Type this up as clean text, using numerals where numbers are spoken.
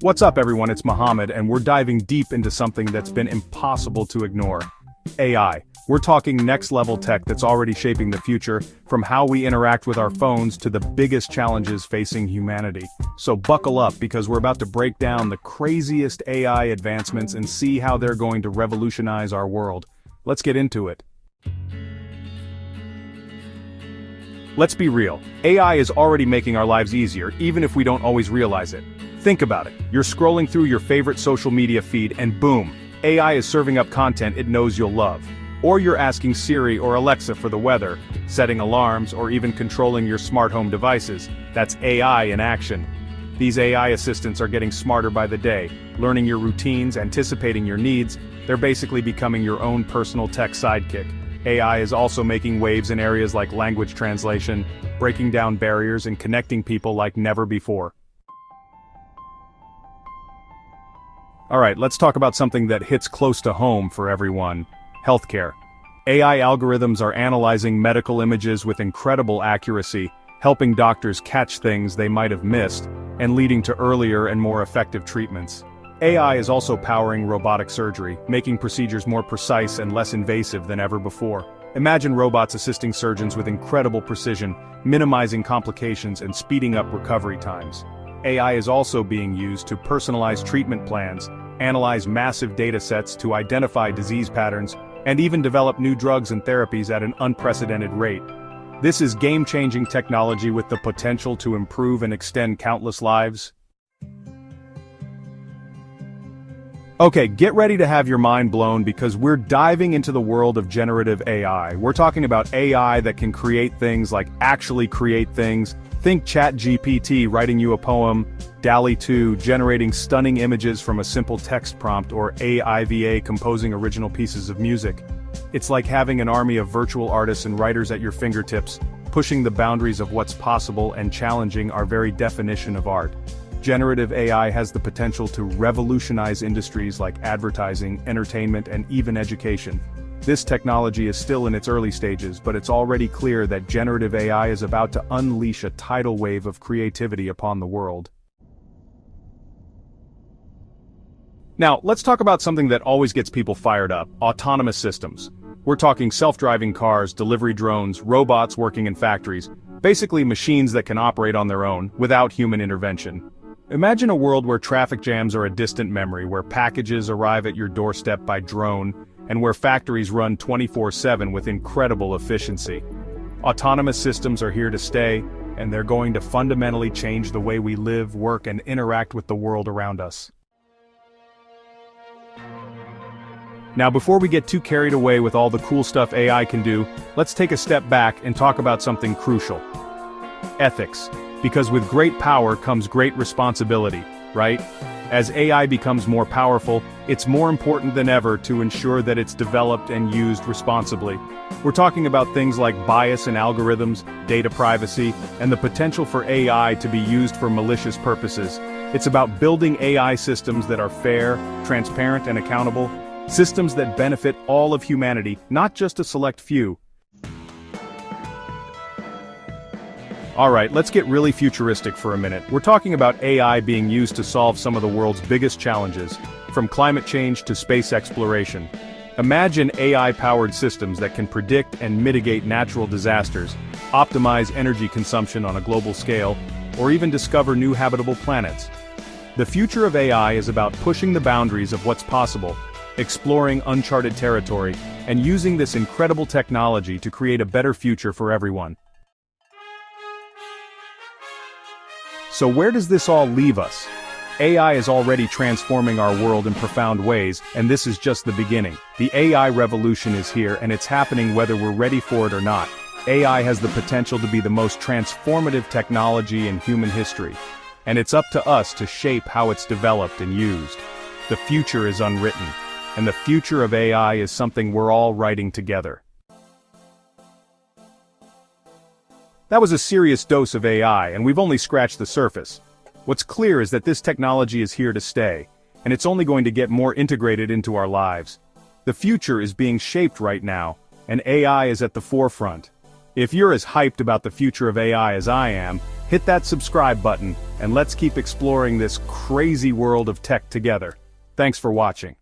What's up everyone, it's Mohammed and we're diving deep into something that's been impossible to ignore. AI. We're talking next-level tech that's already shaping the future, from how we interact with our phones to the biggest challenges facing humanity. So buckle up because we're about to break down the craziest AI advancements and see how they're going to revolutionize our world. Let's get into it. Let's be real, AI is already making our lives easier, even if we don't always realize it. Think about it, you're scrolling through your favorite social media feed and boom, AI is serving up content it knows you'll love. Or you're asking Siri or Alexa for the weather, setting alarms, or even controlling your smart home devices. That's AI in action. These AI assistants are getting smarter by the day, learning your routines, anticipating your needs. They're basically becoming your own personal tech sidekick. AI is also making waves in areas like language translation, breaking down barriers and connecting people like never before. Alright, let's talk about something that hits close to home for everyone. Healthcare. AI algorithms are analyzing medical images with incredible accuracy, helping doctors catch things they might have missed, and leading to earlier and more effective treatments. AI is also powering robotic surgery, making procedures more precise and less invasive than ever before. Imagine robots assisting surgeons with incredible precision, minimizing complications and speeding up recovery times. AI is also being used to personalize treatment plans, analyze massive data sets to identify disease patterns, and even develop new drugs and therapies at an unprecedented rate. This is game-changing technology with the potential to improve and extend countless lives. Okay, get ready to have your mind blown because we're diving into the world of generative AI. We're talking about AI that can create things like actually create things. Think ChatGPT writing you a poem, DALL-E 2 generating stunning images from a simple text prompt, or AIVA composing original pieces of music. It's like having an army of virtual artists and writers at your fingertips, pushing the boundaries of what's possible and challenging our very definition of art. Generative AI has the potential to revolutionize industries like advertising, entertainment, and even education. This technology is still in its early stages, but it's already clear that generative AI is about to unleash a tidal wave of creativity upon the world. Now, let's talk about something that always gets people fired up: autonomous systems. We're talking self-driving cars, delivery drones, robots working in factories, basically machines that can operate on their own, without human intervention. Imagine a world where traffic jams are a distant memory, where packages arrive at your doorstep by drone, and where factories run 24/7 with incredible efficiency. Autonomous systems are here to stay, and they're going to fundamentally change the way we live, work, and interact with the world around us. Now, before we get too carried away with all the cool stuff AI can do, let's take a step back and talk about something crucial. Ethics. Because with great power comes great responsibility, right? As AI becomes more powerful, it's more important than ever to ensure that it's developed and used responsibly. We're talking about things like bias in algorithms, data privacy, and the potential for AI to be used for malicious purposes. It's about building AI systems that are fair, transparent, and accountable, systems that benefit all of humanity, not just a select few. Alright, let's get really futuristic for a minute. We're talking about AI being used to solve some of the world's biggest challenges, from climate change to space exploration. Imagine AI-powered systems that can predict and mitigate natural disasters, optimize energy consumption on a global scale, or even discover new habitable planets. The future of AI is about pushing the boundaries of what's possible, exploring uncharted territory, and using this incredible technology to create a better future for everyone. So where does this all leave us? AI is already transforming our world in profound ways, and this is just the beginning. The AI revolution is here, and it's happening whether we're ready for it or not. AI has the potential to be the most transformative technology in human history, and it's up to us to shape how it's developed and used. The future is unwritten, and the future of AI is something we're all writing together. That was a serious dose of AI, and we've only scratched the surface. What's clear is that this technology is here to stay, and it's only going to get more integrated into our lives. The future is being shaped right now, and AI is at the forefront. If you're as hyped about the future of AI as I am, Hit that subscribe button, and let's keep exploring this crazy world of tech together. Thanks for watching.